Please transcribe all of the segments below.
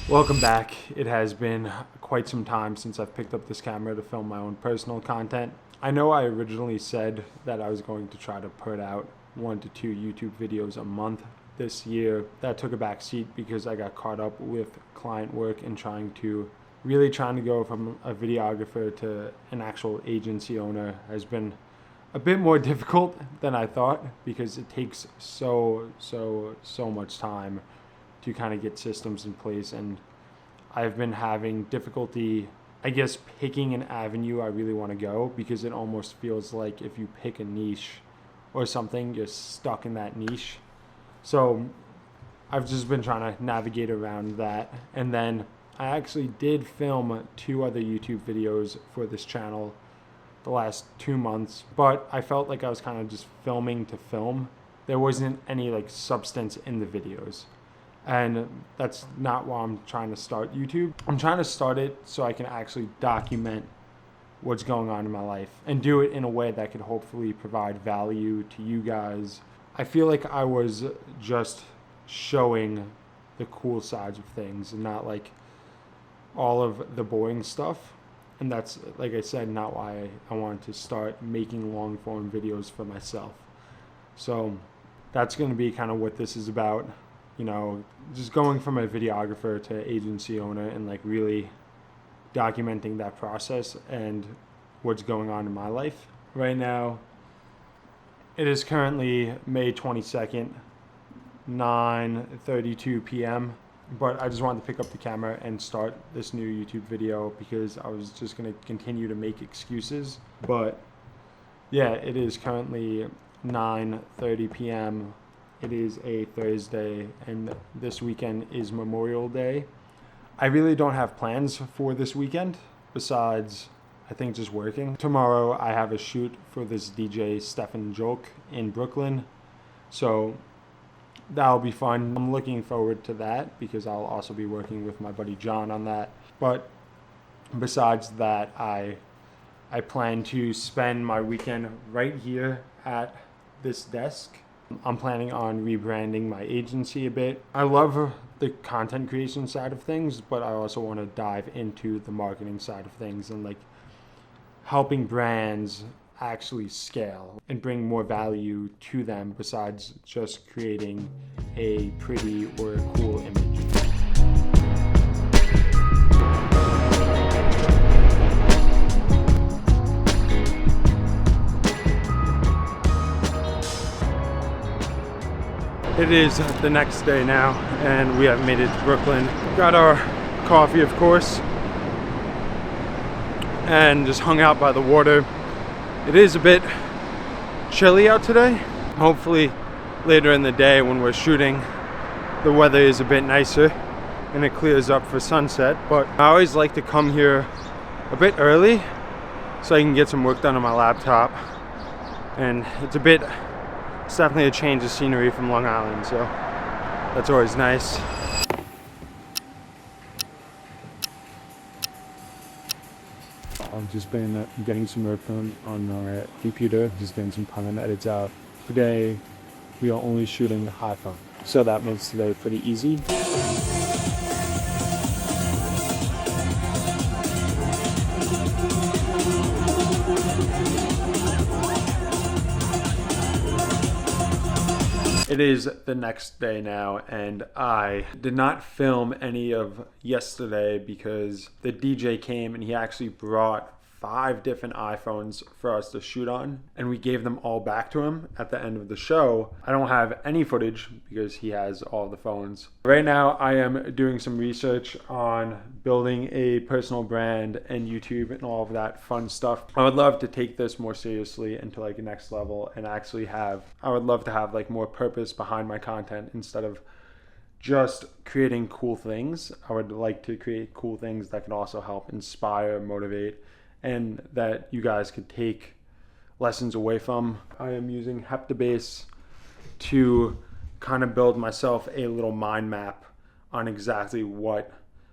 Welcome back. It has been quite some time since I've picked up this camera to film my own personal content. I know I originally said that I was going to try to put out 1 to 2 YouTube videos a month this year. That took a back seat because I got caught up with client work and trying to go from a videographer to an actual agency owner has been a bit more difficult than I thought because it takes so much time to kind of get systems in place, and I've been having difficulty, I guess, picking an avenue I really want to go because it almost feels like if you pick a niche or something, you're stuck in that niche. So I've just been trying to navigate around that, and then I actually did film 2 other YouTube videos for this channel the last 2 months, but I felt like I was kind of just filming to film. There wasn't any like substance in the videos. And that's not why I'm trying to start YouTube. I'm trying to start it so I can actually document what's going on in my life and do it in a way that could hopefully provide value to you guys. I feel like I was just showing the cool sides of things and not like all of the boring stuff. And that's, like I said, not why I wanted to start making long form videos for myself. So that's going to be kind of what this is about. You know, just going from a videographer to agency owner and like really documenting that process and what's going on in my life. Right now, it is currently May 22nd, 9:32 p.m. But I just wanted to pick up the camera and start this new YouTube video because I was just going to continue to make excuses. But yeah, it is currently 9:30 p.m. It is a Thursday, and this weekend is Memorial Day. I really don't have plans for this weekend, besides, I think, just working. Tomorrow, I have a shoot for this DJ, Stefan Joke, in Brooklyn. So that'll be fun. I'm looking forward to that because I'll also be working with my buddy John on that. But besides that, I plan to spend my weekend right here at this desk. I'm planning on rebranding my agency a bit. I love the content creation side of things, but I also want to dive into the marketing side of things and like helping brands actually scale and bring more value to them besides just creating a pretty or a cool image. It is the next day now, and we have made it to Brooklyn. Got our coffee, of course, and just hung out by the water. It is a bit chilly out today. Hopefully later in the day when we're shooting, the weather is a bit nicer and it clears up for sunset. But I always like to come here a bit early so I can get some work done on my laptop. And it's definitely a change of scenery from Long Island, so that's always nice. I've just been getting some work done on our computer, just getting some content edits out. Today, we are only shooting iPhone, so that makes today pretty easy. It is the next day now, and I did not film any of yesterday because the DJ came and he actually brought 5 different iPhones for us to shoot on, and we gave them all back to him at the end of the show. I don't have any footage because he has all the phones. Right now, I am doing some research on building a personal brand and YouTube and all of that fun stuff. I would love to take this more seriously into like the next level and actually I would love to have like more purpose behind my content instead of just creating cool things. I would like to create cool things that can also help inspire, motivate, and that you guys could take lessons away from. I am using Heptabase to kind of build myself a little mind map on exactly what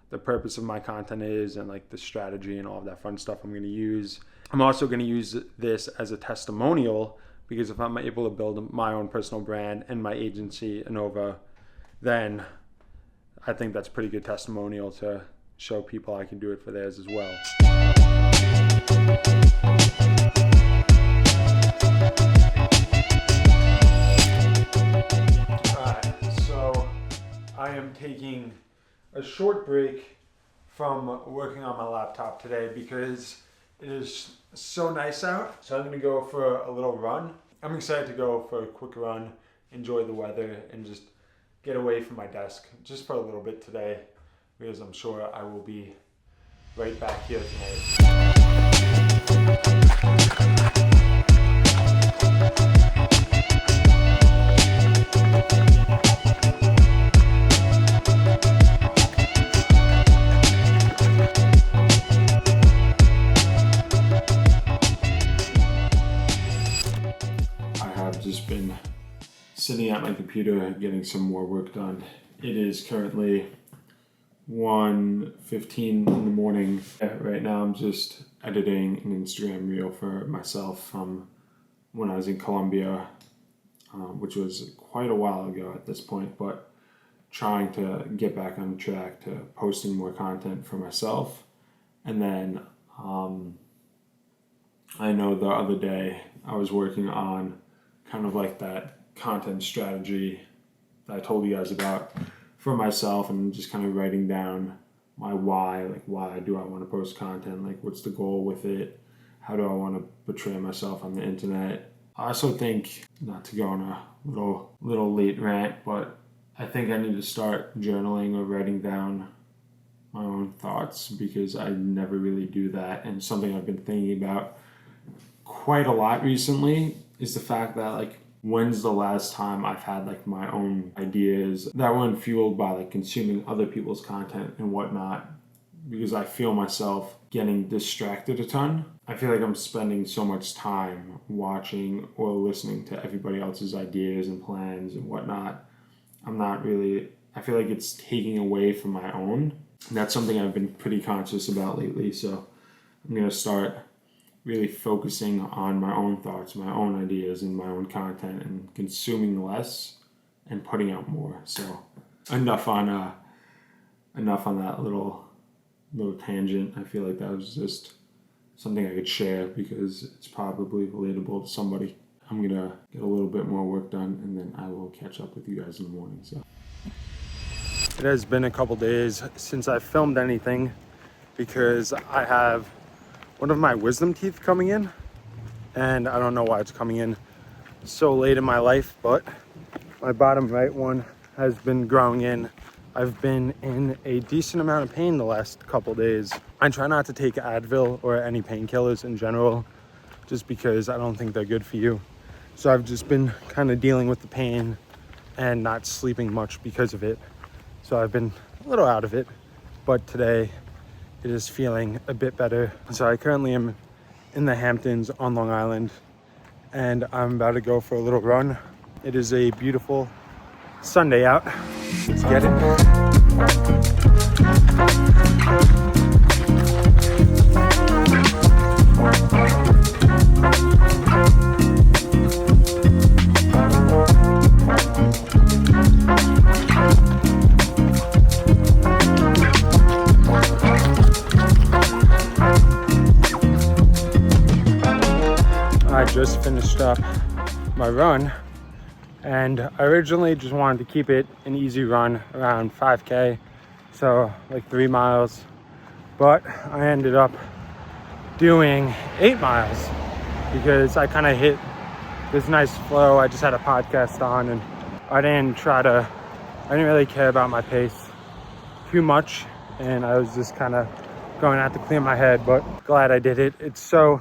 the purpose of my content is and like the strategy and all of that fun stuff I'm going to use. I'm also going to use this as a testimonial because if I'm able to build my own personal brand and my agency, Innova, then I think that's pretty good testimonial to show people I can do it for theirs as well. Alright, so I am taking a short break from working on my laptop today because it is so nice out. So I'm going to go for a little run. I'm excited to go for a quick run, enjoy the weather, and just get away from my desk just for a little bit today, because I'm sure I will be right back here tonight. I have just been sitting at my computer getting some more work done. It is currently 1:15 in the morning. Right now I'm just editing an Instagram reel for myself from when I was in Colombia, which was quite a while ago at this point, but trying to get back on track to posting more content for myself. And then I know the other day I was working on kind of like that content strategy that I told you guys about for myself, and just kind of writing down my why, like why do I want to post content, like what's the goal with it, how do I want to portray myself on the internet. I also think, not to go on a little late rant, but I think I need to start journaling or writing down my own thoughts, because I never really do that. And something I've been thinking about quite a lot recently is the fact that, like, when's the last time I've had like my own ideas that weren't fueled by like consuming other people's content and whatnot, because I feel myself getting distracted a ton. I feel like I'm spending so much time watching or listening to everybody else's ideas and plans and whatnot. I feel like it's taking away from my own. And that's something I've been pretty conscious about lately. So I'm going to start really focusing on my own thoughts, my own ideas, and my own content, and consuming less and putting out more. So enough on that little tangent. I feel like that was just something I could share because it's probably relatable to somebody. I'm gonna get a little bit more work done, and then I will catch up with you guys in the morning. So it has been a couple days since I filmed anything because I have one of my wisdom teeth coming in, and I don't know why it's coming in so late in my life, but my bottom right one has been growing in. I've been in a decent amount of pain the last couple days. I try not to take Advil or any painkillers in general, just because I don't think they're good for you. So I've just been kind of dealing with the pain and not sleeping much because of it. So I've been a little out of it, but today it is feeling a bit better. So I currently am in the Hamptons on Long Island, and I'm about to go for a little run. It is a beautiful Sunday out. Let's get it. I just finished up my run, and I originally just wanted to keep it an easy run around 5K, so like 3 miles, but I ended up doing 8 miles because I kind of hit this nice flow. I just had a podcast on, and I didn't really care about my pace too much, and I was just kind of going out to clear my head, but glad I did it. It's so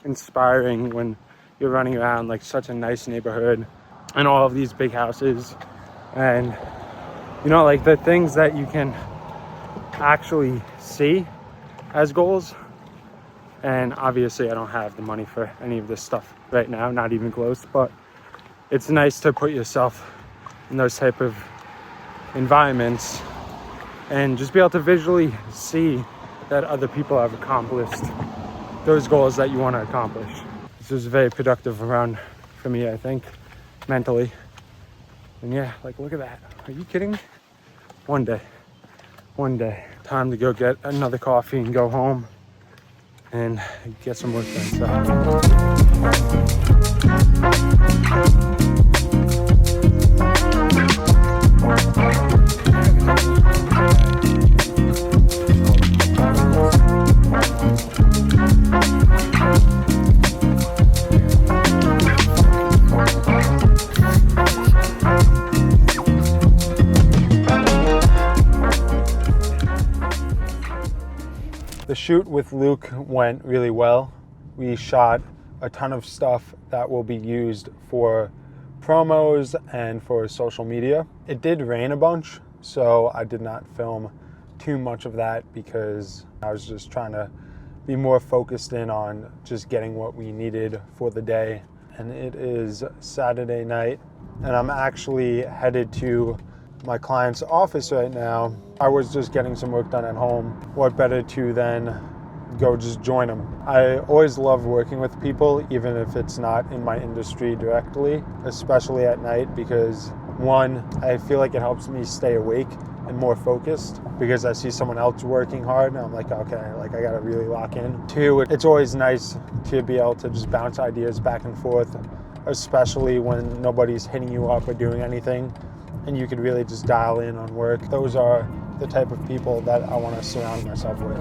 inspiring when you're running around like such a nice neighborhood and all of these big houses, and you know, like the things that you can actually see as goals. And obviously I don't have the money for any of this stuff right now, not even close, but it's nice to put yourself in those type of environments and just be able to visually see that other people have accomplished those goals that you want to accomplish. This was a very productive run for me, I think, mentally. And yeah, like, look at that. Are you kidding me? One day. one day. Time to go get another coffee and go home and get some work done. The shoot with Luke went really well. We shot a ton of stuff that will be used for promos and for social media. It did rain a bunch, so I did not film too much of that because I was just trying to be more focused in on just getting what we needed for the day. And it is Saturday night, and I'm actually headed to my client's office right now. I was just getting some work done at home. What better to then go just join them. I always love working with people, even if it's not in my industry directly, especially at night, because one, I feel like it helps me stay awake and more focused because I see someone else working hard and I'm like, okay, like I gotta really lock in. Two, it's always nice to be able to just bounce ideas back and forth, especially when nobody's hitting you up or doing anything, and you could really just dial in on work. Those are the type of people that I want to surround myself with.